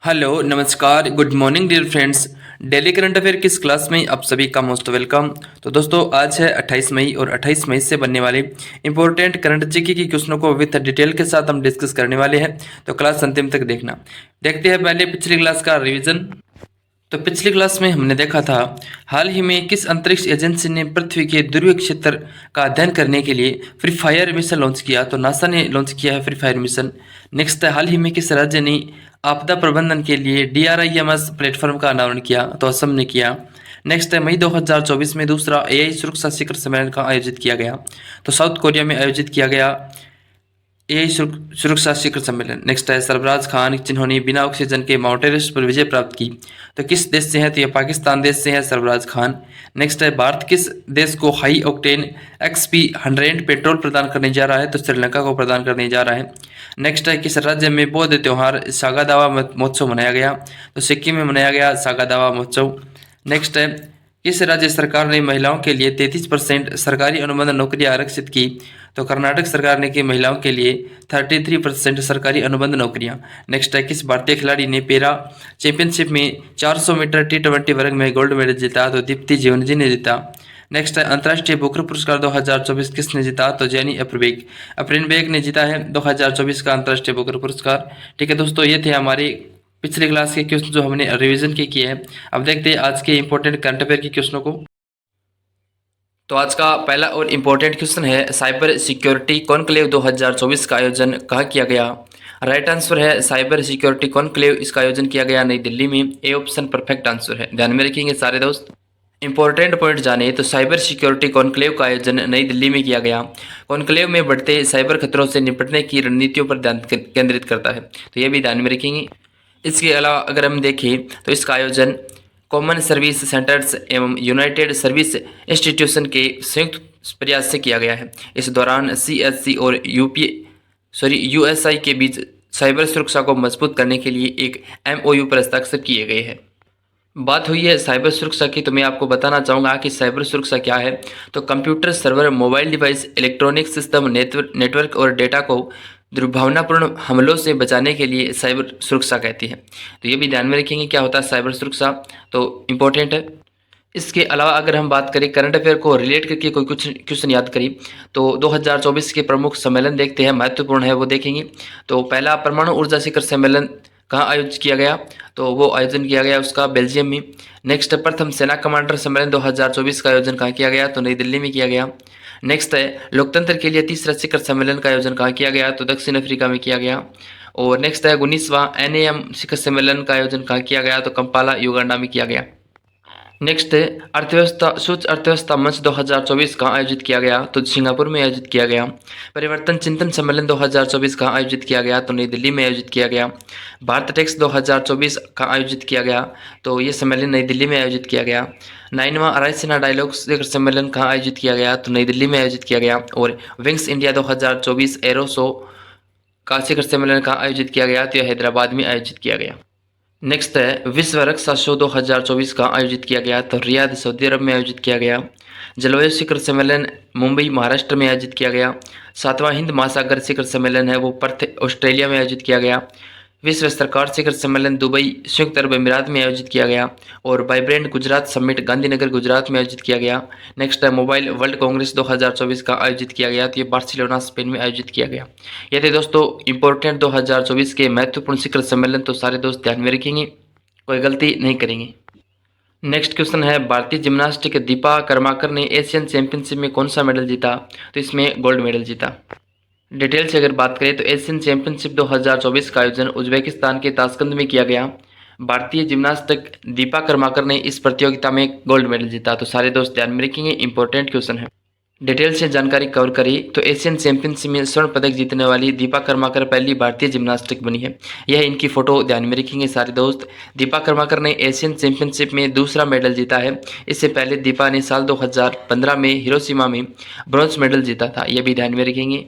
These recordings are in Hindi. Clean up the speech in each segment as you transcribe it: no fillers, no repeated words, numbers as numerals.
हेलो नमस्कार good morning dear friends. Daily current affair की इस क्लास में आप सभी का मोस्ट वेलकम। तो दोस्तों आज है 28 मई और 28 मई से बनने वाले इंपॉर्टेंट करंट जीके की क्वेश्चनों को विद डिटेल के साथ हम डिस्कस करने वाले हैं। तो क्लास अंतिम तक देखना। देखते हैं पहले पिछली क्लास का रिवीजन। तो पिछली क्लास में हमने देखा था हाल ही में किस अंतरिक्ष एजेंसी ने पृथ्वी के ध्रुवीय क्षेत्र का अध्ययन करने के लिए फ्री फायर मिशन लॉन्च किया। तो नासा ने लॉन्च किया है फ्री फायर मिशन। नेक्स्ट हाल ही में किस राज्य ने आपदा प्रबंधन के लिए DRIMS प्लेटफॉर्म का अनावरण किया। तो असम ने किया। नेक्स्ट है मई 2024 में दूसरा AI सुरक्षा शिखर सम्मेलन का आयोजित किया गया। तो साउथ कोरिया में आयोजित किया गया AI सुरक्षा शिखर सम्मेलन। नेक्स्ट है सरफराज खान जिन्होंने बिना ऑक्सीजन के माउंट एवरेस्ट पर विजय प्राप्त की। तो किस देश से है? तो ये पाकिस्तान देश से है सरफराज खान। नेक्स्ट है भारत किस देश को हाई ऑक्टेन XP100 पेट्रोल प्रदान करने जा रहा है? तो श्रीलंका को प्रदान करने जा रहा है। नेक्स्ट है किस राज्य में बौद्ध त्योहार सागा दावा महोत्सव मनाया गया? तो सिक्किम में मनाया गया सागा दावा महोत्सव। नेक्स्ट है किस राज्य सरकार ने महिलाओं के लिए 33% सरकारी अनुबंध नौकरियां आरक्षित की? तो कर्नाटक सरकार ने की महिलाओं के लिए 33% सरकारी अनुबंध नौकरियां। नेक्स्ट है किस भारतीय खिलाड़ी ने पैरा चैंपियनशिप में 400 मीटर T20 वर्ग में गोल्ड मेडल जीता? तो दीप्ति जीवनजी ने जीता। नेक्स्ट है अंतर्राष्ट्रीय बुकर पुरस्कार 2024 किसने जीता? तो जेनी अप्रिनबेक ने जीता है 2024 का अंतर्राष्ट्रीय बुकर पुरस्कार। ठीक है दोस्तों, ये थे हमारे पिछले क्लास के क्वेश्चन जो हमने रिवीजन के किए हैं। अब देखते हैं आज के इंपॉर्टेंट करंट अफेयर के क्वेश्चनों को। तो आज का पहला और इम्पोर्टेंट क्वेश्चन है साइबर सिक्योरिटी कॉन्क्लेव 2024 का आयोजन कहाँ किया गया? राइट आंसर है साइबर सिक्योरिटी कॉन्क्लेव, इसका आयोजन किया गया नई दिल्ली में। ए ऑप्शन परफेक्ट आंसर है, ध्यान में रखेंगे सारे दोस्त। इंपॉर्टेंट पॉइंट जाने तो साइबर सिक्योरिटी कॉन्क्लेव का आयोजन नई दिल्ली में किया गया। कॉन्क्लेव में बढ़ते साइबर खतरों से निपटने की रणनीतियों पर ध्यान केंद्रित करता है, तो ये भी ध्यान में रखेंगे। इसके अलावा अगर हम देखें तो इसका आयोजन कॉमन सर्विस सेंटर्स एवं यूनाइटेड सर्विस इंस्टीट्यूशन के संयुक्त प्रयास से किया गया है। इस दौरान CSC और USI के बीच साइबर सुरक्षा को मजबूत करने के लिए एक MOU पर हस्ताक्षर किए गए हैं। बात हुई है साइबर सुरक्षा की, तो मैं आपको बताना चाहूँगा कि साइबर सुरक्षा क्या है। तो computer, server, mobile device, electronic system, network और डेटा को दुर्भावनापूर्ण हमलों से बचाने के लिए साइबर सुरक्षा कहती है। तो ये भी ध्यान में रखेंगे क्या होता है साइबर सुरक्षा, तो इम्पोर्टेंट है। इसके अलावा अगर हम बात करें करंट अफेयर को रिलेट करके कोई कुछ क्वेश्चन याद करें तो 2024 के प्रमुख सम्मेलन देखते हैं, महत्वपूर्ण है वो देखेंगे। तो पहला परमाणु ऊर्जा शिखर सम्मेलन कहाँ आयोजित किया गया? तो वो आयोजन किया गया उसका बेल्जियम में। नेक्स्ट प्रथम सेना कमांडर सम्मेलन 2024 का आयोजन कहाँ किया गया? तो नई दिल्ली में किया गया। नेक्स्ट है लोकतंत्र के लिए तीसरा शिखर सम्मेलन का आयोजन कहाँ किया गया? तो दक्षिण अफ्रीका में किया गया। और नेक्स्ट है 19वां NAM शिखर सम्मेलन का आयोजन कहाँ किया गया? तो कंपाला युगांडा में किया गया। नेक्स्ट है अर्थव्यवस्था सूच अर्थव्यवस्था मंच 2024 का आयोजित किया गया? तो सिंगापुर में आयोजित किया गया। परिवर्तन चिंतन सम्मेलन 2024 का आयोजित किया गया? तो नई दिल्ली में आयोजित किया गया। भारत टेक्स 2024 का आयोजित किया गया? तो ये सम्मेलन नई दिल्ली में आयोजित किया गया। 9वां रायसीना डायलॉग शिखर सम्मेलन कहाँ आयोजित किया गया? तो नई दिल्ली में आयोजित किया गया। और विंग्स इंडिया 2024 एरो शो का शिखर सम्मेलन कहाँ आयोजित किया गया? तो यह हैदराबाद में आयोजित किया गया। नेक्स्ट है विश्व रक्षा शो 2024 का आयोजित किया गया? तो रियाद सऊदी अरब में आयोजित किया गया। जलवायु शिखर सम्मेलन मुंबई महाराष्ट्र में आयोजित किया गया। 7वां हिंद महासागर शिखर सम्मेलन है वो पर्थ ऑस्ट्रेलिया में आयोजित किया गया। विश्व सरकार शिखर सम्मेलन दुबई संयुक्त अरब अमीरात में आयोजित किया गया। और वाइब्रेंट गुजरात समिट गांधीनगर गुजरात में आयोजित किया गया। नेक्स्ट है मोबाइल वर्ल्ड कांग्रेस 2024 का आयोजित किया गया, तो ये बार्सिलोना स्पेन में आयोजित किया गया। ये थे दोस्तों इंपॉर्टेंट 2024 के महत्वपूर्ण शिखर सम्मेलन, तो सारे दोस्त ध्यान में रखेंगे, कोई गलती नहीं करेंगे। नेक्स्ट क्वेश्चन है भारतीय जिम्नास्टिक दीपा कर्माकर ने एशियन चैंपियनशिप में कौन सा मेडल जीता? तो इसमें गोल्ड मेडल जीता। डिटेल से अगर बात करें तो एशियन चैंपियनशिप 2024 का आयोजन उज्बेकिस्तान के ताशकंद में किया गया। भारतीय जिम्नास्टिक दीपा कर्माकर ने इस प्रतियोगिता में गोल्ड मेडल जीता। तो सारे दोस्त ध्यान में रखेंगे, इंपॉर्टेंट क्वेश्चन है। डिटेल से जानकारी कवर करें तो एशियन चैंपियनशिप में स्वर्ण पदक जीतने वाली दीपा कर्माकर पहली भारतीय जिम्नास्टिक बनी है। यह इनकी फोटो ध्यान में रखेंगे सारे दोस्त। दीपा कर्माकर ने एशियन चैंपियनशिप में दूसरा मेडल जीता है। इससे पहले दीपा ने साल 2015 में हिरोशिमा में ब्रॉन्ज मेडल जीता था, यह भी ध्यान में रखेंगे।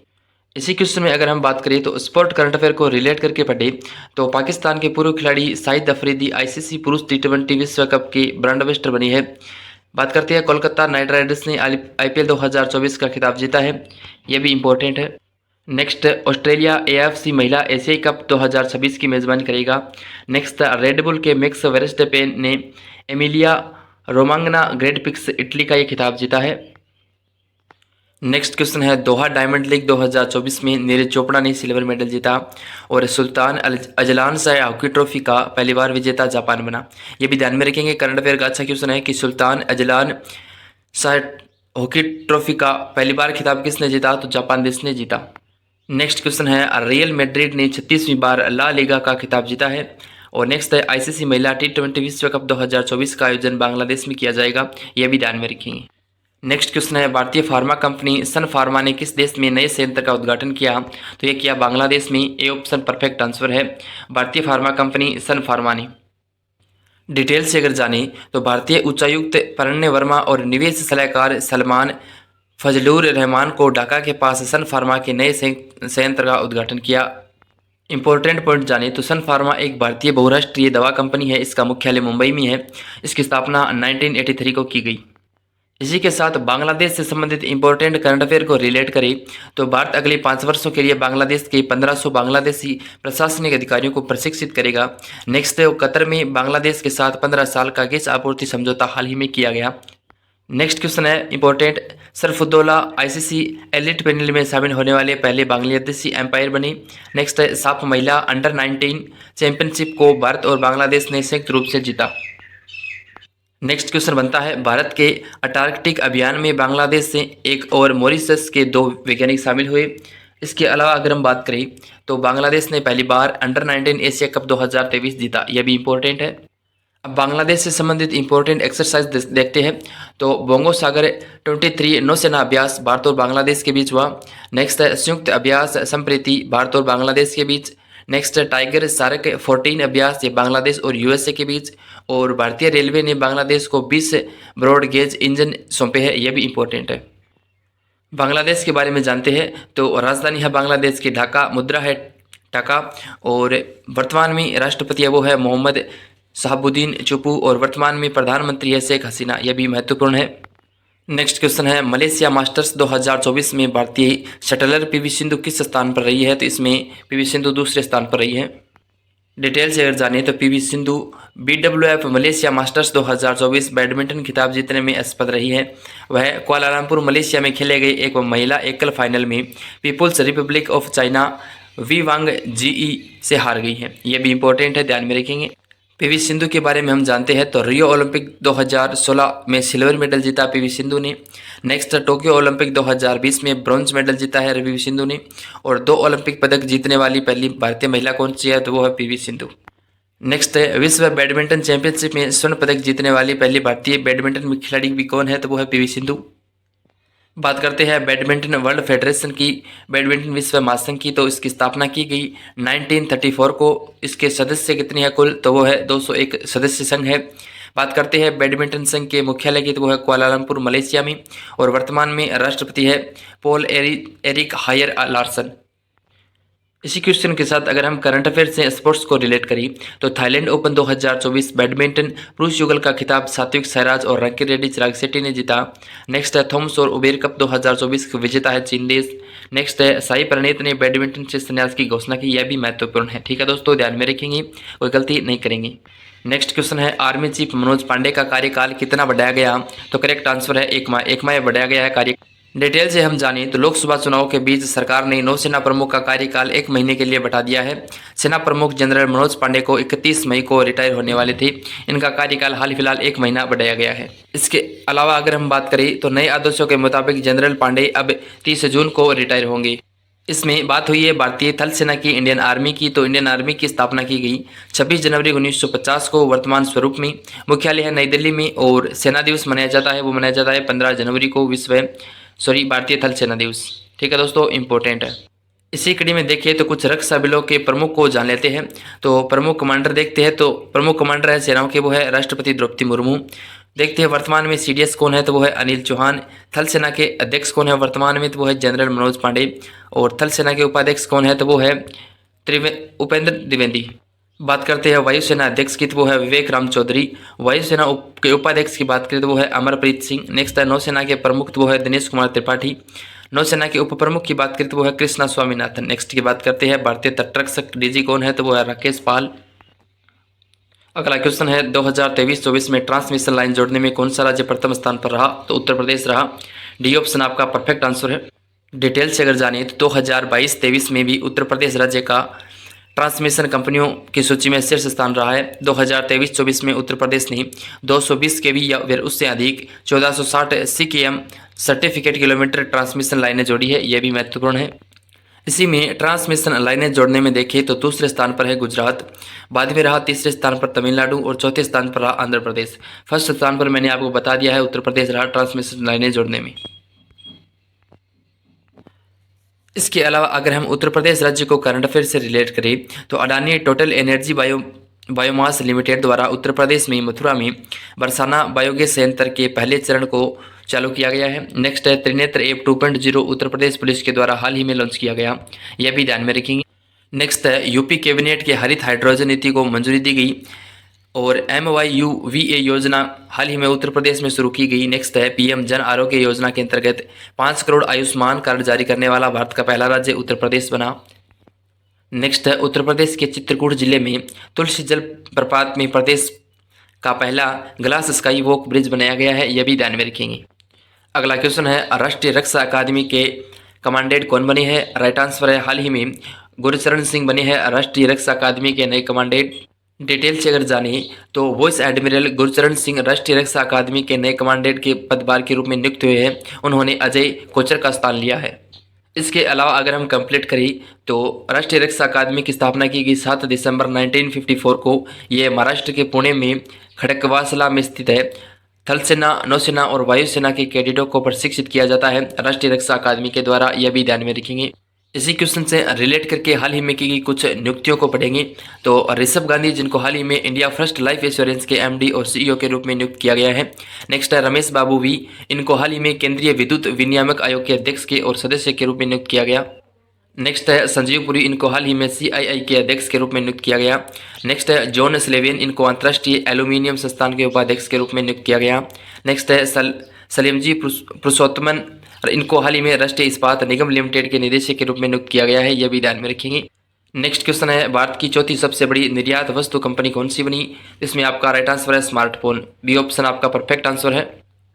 इसी क्वेश्चन में अगर हम बात करें तो स्पोर्ट करंट अफेयर को रिलेट करके पढ़े तो पाकिस्तान के पूर्व खिलाड़ी शाहिद अफरीदी ICC पुरुष T20 विश्व कप की ब्रांड एम्बेसडर बनी है। बात करते हैं कोलकाता नाइट राइडर्स ने IPL 2024 का खिताब जीता है, यह भी इंपॉर्टेंट है। नेक्स्ट ऑस्ट्रेलिया एएफसी महिला एशियाई कप 2026 की मेज़बानी करेगा। नेक्स्ट रेडबुल के मैक्स वर्स्टेपेन ने एमिलिया रोमांगना ग्रेट प्रिक्स इटली का ये खिताब जीता है। नेक्स्ट क्वेश्चन है दोहा डायमंड लीग 2024 में नीरज चोपड़ा ने सिल्वर मेडल जीता और Sultan Azlan Shah hockey trophy का पहली बार विजेता जापान बना। ये भी ध्यान में रखेंगे, करंट अफेयर का अच्छा क्वेश्चन है कि Sultan Azlan Shah hockey trophy का पहली बार खिताब किसने जीता, तो जापान देश ने जीता। नेक्स्ट क्वेश्चन है रियल मैड्रिड ने 36वीं बार ला लीगा का खिताब जीता है। और नेक्स्ट है आईसीसी महिला T20 विश्व कप 2024 का आयोजन बांग्लादेश में किया जाएगा, यह भी ध्यान में रखेंगे। नेक्स्ट क्वेश्चन है भारतीय फार्मा कंपनी सन फार्मा ने किस देश में नए संयंत्र का उद्घाटन किया, तो ये किया बांग्लादेश में। ए ऑप्शन परफेक्ट आंसर है, भारतीय फार्मा कंपनी सन फार्मा ने। डिटेल से अगर जाने तो भारतीय उच्चायुक्त परण्य वर्मा और निवेश सलाहकार सलमान फजलुर रहमान को ढाका के पास सन फार्मा के नए संयंत्र का उद्घाटन किया। इंपॉर्टेंट पॉइंट जाने तो सन फार्मा एक भारतीय बहुराष्ट्रीय दवा कंपनी है, इसका मुख्यालय मुंबई में है। इसकी स्थापना 1983 को की गई। इसी के साथ बांग्लादेश से संबंधित इंपॉर्टेंट करंट अफेयर को रिलेट करें तो भारत अगले 5 वर्षों के लिए बांग्लादेश के 1500 बांग्लादेशी प्रशासनिक अधिकारियों को प्रशिक्षित करेगा। नेक्स्ट है कतर में बांग्लादेश के साथ 15 साल का गैस आपूर्ति समझौता हाल ही में किया गया। नेक्स्ट क्वेश्चन है important, Sharfuddoula ICC elite panel में शामिल होने वाले पहले बांग्लादेशी एम्पायर बने। नेक्स्ट है साफ महिला अंडर 19 चैंपियनशिप को भारत और बांग्लादेश ने संयुक्त रूप से जीता। नेक्स्ट क्वेश्चन बनता है भारत के अंटार्कटिक अभियान में बांग्लादेश से एक और मॉरिशस के 2 वैज्ञानिक शामिल हुए। इसके अलावा अगर हम बात करें तो बांग्लादेश ने पहली बार अंडर 19 एशिया कप 2023 जीता, यह भी इंपॉर्टेंट है। अब बांग्लादेश से संबंधित इंपॉर्टेंट एक्सरसाइज देखते हैं तो बोंगो सागर 23 नौसेना अभ्यास भारत और बांग्लादेश के बीच हुआ। नेक्स्ट है संयुक्त अभ्यास संप्रीति भारत और बांग्लादेश के बीच। नेक्स्ट टाइगर शार्क 14 अभ्यास ये बांग्लादेश और यूएसए के बीच। और भारतीय रेलवे ने बांग्लादेश को 20 ब्रॉड गेज इंजन सौंपे हैं, यह भी इंपॉर्टेंट है। बांग्लादेश के बारे में जानते हैं तो राजधानी है बांग्लादेश की ढाका, मुद्रा है टका और वर्तमान में राष्ट्रपति है वो है मोहम्मद शहाबुद्दीन चुप्पू और वर्तमान में प्रधानमंत्री है शेख हसीना, यह भी महत्वपूर्ण है। नेक्स्ट क्वेश्चन है मलेशिया मास्टर्स 2024 में भारतीय शटलर पीवी सिंधु किस स्थान पर रही है, तो इसमें पीवी सिंधु दूसरे स्थान पर रही है। डिटेल से अगर जाने तो PV Sindhu BWF Malaysia masters 2024 badminton खिताब जीतने में असफल रही है। वह कुआलालंपुर मलेशिया में खेले गए एक महिला एकल फाइनल में पीपुल्स रिपब्लिक ऑफ चाइना वी वांग जीई से हार गई है, यह भी इंपॉर्टेंट है, ध्यान में रखेंगे। पीवी सिंधु के बारे में हम जानते हैं तो रियो ओलंपिक 2016 में सिल्वर मेडल जीता पीवी सिंधु ने। नेक्स्ट टोक्यो ओलंपिक 2020 में ब्रॉन्ज मेडल जीता है पीवी सिंधु ने। और 2 ओलंपिक पदक जीतने वाली पहली भारतीय महिला कौन सी है, तो वो है पीवी सिंधु। नेक्स्ट है विश्व बैडमिंटन चैंपियनशिप में स्वर्ण पदक जीतने वाली पहली भारतीय बैडमिंटन खिलाड़ी भी कौन है, तो वो है पीवी सिंधु। बात करते हैं बैडमिंटन वर्ल्ड फेडरेशन की, बैडमिंटन विश्व महासंघ की, तो इसकी स्थापना की गई 1934 को। इसके सदस्य कितने हैं कुल, तो वो है 201 सदस्य संघ है। बात करते हैं बैडमिंटन संघ के मुख्यालय की, तो वो है कुआलालंपुर मलेशिया में। और वर्तमान में राष्ट्रपति है पॉल एरिक हायर लार्सन। इसी क्वेश्चन के साथ अगर हम करंट अफेयर से स्पोर्ट्स को रिलेट करें तो थाईलैंड ओपन 2024 बैडमिंटन पुरुष युगल का खिताब सात्विक साईराज और रंकीरेड्डी चिराग शेट्टी ने जीता। नेक्स्ट है थॉमस और उबेर कप 2024 का विजेता है चीन देश। नेक्स्ट है साई प्रणीत ने बैडमिंटन से संन्यास की घोषणा की, यह भी महत्वपूर्ण है। ठीक है दोस्तों, ध्यान में रखेंगे, कोई गलती नहीं करेंगे। नेक्स्ट क्वेश्चन है आर्मी चीफ मनोज पांडे का कार्यकाल कितना बढ़ाया गया, तो करेक्ट आंसर है 1 माह। 1 माह बढ़ाया गया है कार्य। डिटेल से हम जानें तो लोकसभा चुनाव के बीच सरकार ने नौसेना प्रमुख का कार्यकाल 1 महीने के लिए बढ़ा दिया है। सेना प्रमुख जनरल मनोज पांडे को 31 मई को रिटायर होने वाले थे, इनका कार्यकाल हाल फिलहाल 1 महीना बढ़ाया गया है। इसके अलावा अगर हम बात करें तो नए आदेशों के मुताबिक जनरल पांडे अब 30 जून को रिटायर होंगे। इसमें बात हुई है भारतीय थल सेना की, इंडियन आर्मी की, तो इंडियन आर्मी की स्थापना की गई 26 जनवरी 1950 को वर्तमान स्वरूप में। मुख्यालय है नई दिल्ली में और सेना दिवस मनाया जाता है, वो मनाया जाता है 15 जनवरी को भारतीय थल सेना दिवस। ठीक है दोस्तों, इंपॉर्टेंट है। इसी कड़ी में देखिए तो कुछ रक्षा बलों के प्रमुख को जान लेते हैं। तो प्रमुख कमांडर देखते हैं, तो प्रमुख कमांडर है सेनाओं के, वो है राष्ट्रपति द्रौपदी मुर्मू। देखते हैं वर्तमान में CDS कौन है, तो वो है अनिल चौहान। थल सेना के अध्यक्ष कौन है वर्तमान में, तो वो है जनरल मनोज पांडे। और थल सेना के उपाध्यक्ष कौन है, तो वो है उपेंद्र द्विवेदी। बात करते हैं वायुसेना अध्यक्ष की, तो वो है विवेक राम चौधरी। वायुसेना के उपाध्यक्ष की बात करें तो वो है अमरप्रीत सिंह। नेक्स्ट है नौसेना के प्रमुख, तो वो है दिनेश कुमार त्रिपाठी। नौसेना के उप प्रमुख की बात करें तो वो है कृष्णा स्वामीनाथन। नेक्स्ट की बात करते हैं भारतीय तटरक्षक डीजी कौन है, तो वो है राकेश पाल। अगला क्वेश्चन है 2023-24 में ट्रांसमिशन लाइन जोड़ने में कौन सा राज्य प्रथम स्थान पर रहा, तो उत्तर प्रदेश रहा। डी ऑप्शन आपका परफेक्ट आंसर है। डिटेल से अगर जाने तो 2022-23 में भी उत्तर प्रदेश राज्य का ट्रांसमिशन कंपनियों की सूची में शीर्ष स्थान रहा है। 2023-24 में उत्तर प्रदेश ने 220 केवी या फिर उससे अधिक 1460 सीकेएम सर्टिफिकेट किलोमीटर ट्रांसमिशन लाइनें जोड़ी है, यह भी महत्वपूर्ण है। इसी में ट्रांसमिशन लाइनें जोड़ने में देखें तो दूसरे स्थान पर है गुजरात, बाद में रहा तीसरे स्थान पर तमिलनाडु और चौथे स्थान पर रहा आंध्र प्रदेश। फर्स्ट स्थान पर मैंने आपको बता दिया है उत्तर प्रदेश रहा ट्रांसमिशन लाइनें जोड़ने में। इसके अलावा अगर हम उत्तर प्रदेश राज्य को करंट अफेयर से रिलेट करें तो Adani total energy biomass limited द्वारा उत्तर प्रदेश में मथुरा में बरसाना बायोगैस संयंत्र के पहले चरण को चालू किया गया है। नेक्स्ट है त्रिनेत्र ऐप 2.0 उत्तर प्रदेश पुलिस के द्वारा हाल ही में लॉन्च किया गया, यह भी ध्यान में रखेंगे। नेक्स्ट है यूपी कैबिनेट के हरित हाइड्रोजन नीति को मंजूरी दी गई और MYUVA योजना हाल ही में उत्तर प्रदेश में शुरू की गई। नेक्स्ट है PM जन आरोग्य योजना के अंतर्गत 5 करोड़ आयुष्मान कार्ड जारी करने वाला भारत का पहला राज्य उत्तर प्रदेश बना। नेक्स्ट है उत्तर प्रदेश के चित्रकूट जिले में तुलसी जल प्रपात में प्रदेश का पहला ग्लास स्काई वॉक ब्रिज बनाया गया है, यह भी ध्यान में रखेंगे। अगला क्वेश्चन है राष्ट्रीय रक्षा अकादमी के कमांडेंट कौन बने हैं, राइट आंसर है हाल ही में गुरचरण सिंह बने हैं राष्ट्रीय रक्षा अकादमी के नए कमांडेंट। डिटेल से अगर जाने तो वाइस एडमिरल गुरचरण सिंह राष्ट्रीय रक्षा अकादमी के नए कमांडेंट के पदभार के रूप में नियुक्त हुए हैं, उन्होंने अजय कोचर का स्थान लिया है। इसके अलावा अगर हम कंप्लीट करें तो राष्ट्रीय रक्षा अकादमी की स्थापना की गई 7 दिसंबर 1954 को। यह महाराष्ट्र के पुणे में खड़कवासला में स्थित है। थल सेना, नौसेना और वायुसेना के कैडेटों को प्रशिक्षित किया जाता है राष्ट्रीय रक्षा अकादमी के द्वारा, यह भी ध्यान में रखेंगे। इसी क्वेश्चन से रिलेट करके हाल ही में की गई कुछ नियुक्तियों को पढ़ेंगे। तो ऋषभ गांधी जिनको हाल ही में इंडिया फर्स्ट लाइफ इंश्योरेंस के MD और CEO के रूप में नियुक्त किया गया है। नेक्स्ट है रमेश बाबू V, इनको हाल ही में केंद्रीय विद्युत विनियामक आयोग के अध्यक्ष के और सदस्य के रूप में नियुक्त किया गया। नेक्स्ट है संजीव पुरी, इनको हाल ही में CII के अध्यक्ष के रूप में नियुक्त किया गया। नेक्स्ट है जॉन स्लेवियन, इनको अंतर्राष्ट्रीय एल्यूमिनियम संस्थान के उपाध्यक्ष के रूप में नियुक्त किया गया। नेक्स्ट है सलीमजी पुरुषोत्तमन, इनको हाल ही में राष्ट्रीय इस्पात निगम लिमिटेड के निदेशक के रूप में नियुक्त किया गया है, यह भी ध्यान में रखेंगे। नेक्स्ट क्वेश्चन है भारत की चौथी सबसे बड़ी निर्यात वस्तु कंपनी कौन सी बनी, इसमें आपका राइट आंसर है स्मार्टफोन, बी ऑप्शन आपका परफेक्ट आंसर है।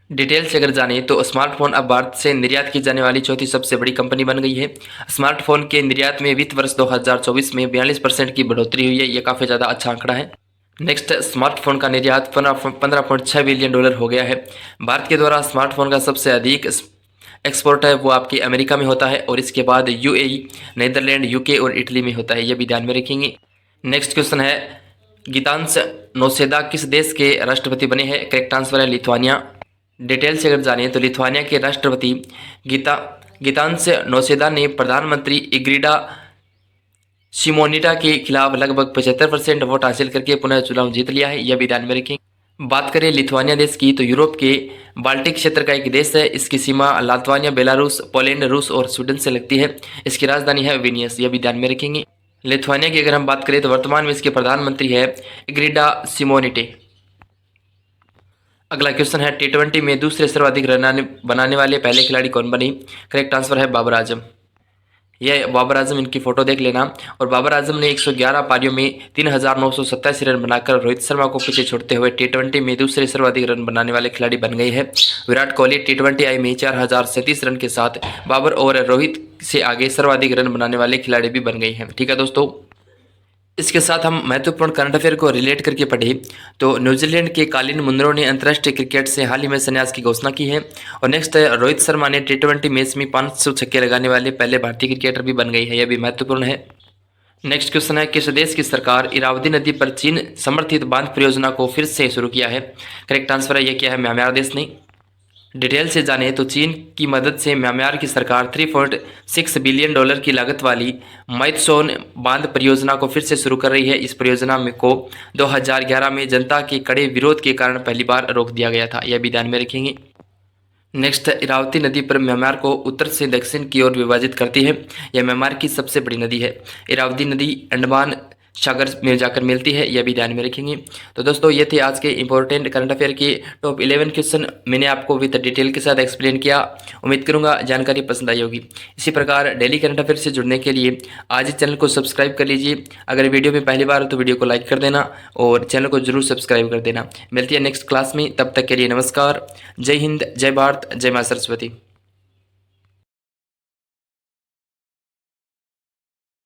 डिटेल से अगर जाने तो स्मार्टफोन अब भारत से निर्यात की जाने वाली चौथी सबसे बड़ी कंपनी बन गई है। स्मार्टफोन के निर्यात में वित्त वर्ष 2024 में 42% की बढ़ोतरी हुई है, यह काफ़ी ज़्यादा अच्छा आंकड़ा है। नेक्स्ट स्मार्टफोन का निर्यात 15.6 बिलियन डॉलर हो गया है। भारत के द्वारा स्मार्टफोन का सबसे अधिक एक्सपोर्ट है वो आपके अमेरिका में होता है और इसके बाद UAE, नीदरलैंड, UK और इटली में होता है, यह भी ध्यान में रखेंगे। नेक्स्ट क्वेश्चन है गीतांश नौसेदा किस देश के राष्ट्रपति बने हैं, करेक्ट आंसर है लिथुआनिया। डिटेल से अगर जाने तो लिथुआनिया के राष्ट्रपति गीतांश नौसेदा ने प्रधानमंत्री इग्रिडा शिमोनिटा के खिलाफ लगभग 75% वोट हासिल करके पुनः चुनाव जीत लिया है, यह भी ध्यान में रखेंगे। बात करें लिथुआनिया देश की तो यूरोप के बाल्टिक क्षेत्र का एक देश है। इसकी सीमा लातवानिया, बेलारूस, पोलैंड, रूस और स्वीडन से लगती है। इसकी राजधानी है विनियस, यह भी ध्यान में रखेंगे। लिथुआनिया की अगर हम बात करें तो वर्तमान में इसके प्रधानमंत्री है इग्रिडा शिमोनिटे। अगला क्वेश्चन है T20 में दूसरे सर्वाधिक रन बनाने वाले पहले खिलाड़ी कौन बनी, करेक्ट आंसर है बाबर आजम। यह बाबर आजम, इनकी फोटो देख लेना। और बाबर आजम ने 111 पारियों में 3987 रन बनाकर रोहित शर्मा को पीछे छोड़ते हुए T20 में दूसरे सर्वाधिक रन बनाने वाले खिलाड़ी बन गए हैं। विराट कोहली T20I में 4037 रन के साथ बाबर और रोहित से आगे सर्वाधिक रन बनाने वाले खिलाड़ी भी बन गए हैं। ठीक है दोस्तों, इसके साथ हम महत्वपूर्ण करंट अफेयर को रिलेट करके पढ़े तो न्यूजीलैंड के कालिन मुनरो ने अंतर्राष्ट्रीय क्रिकेट से हाल ही में संन्यास की घोषणा की है। और नेक्स्ट है रोहित शर्मा ने T20 मैच में 500 छक्के लगाने वाले पहले भारतीय क्रिकेटर भी बन गई है, यह भी महत्वपूर्ण है। नेक्स्ट क्वेश्चन है किस देश की सरकार इरावदी नदी पर चीन समर्थित बांध परियोजना को फिर से शुरू किया है, करेक्ट आंसर है यह क्या है म्यांमार देश ने। डिटेल से जाने तो चीन की मदद से म्यांमार की सरकार 3.6 बिलियन डॉलर की लागत वाली मैतसोन बांध परियोजना को फिर से शुरू कर रही है। इस परियोजना में को 2011 में जनता के कड़े विरोध के कारण पहली बार रोक दिया गया था, यह भी ध्यान में रखेंगे। नेक्स्ट इरावती नदी पर म्यांमार को उत्तर से दक्षिण की ओर विभाजित करती है। यह म्यांमार की सबसे बड़ी नदी है। इरावती नदी अंडमान सागर में जाकर मिलती है, यह भी ध्यान में रखेंगे। तो दोस्तों ये थे आज के इंपॉर्टेंट करंट अफेयर के टॉप 11 क्वेश्चन, मैंने आपको विद डिटेल के साथ एक्सप्लेन किया। उम्मीद करूंगा जानकारी पसंद आई होगी। इसी प्रकार डेली करंट अफेयर से जुड़ने के लिए आज इस चैनल को सब्सक्राइब कर लीजिए। अगर वीडियो में पहली बार हो तो वीडियो को लाइक कर देना और चैनल को जरूर सब्सक्राइब कर देना। मिलती है नेक्स्ट क्लास में, तब तक के लिए नमस्कार। जय हिंद, जय भारत, जय मां सरस्वती।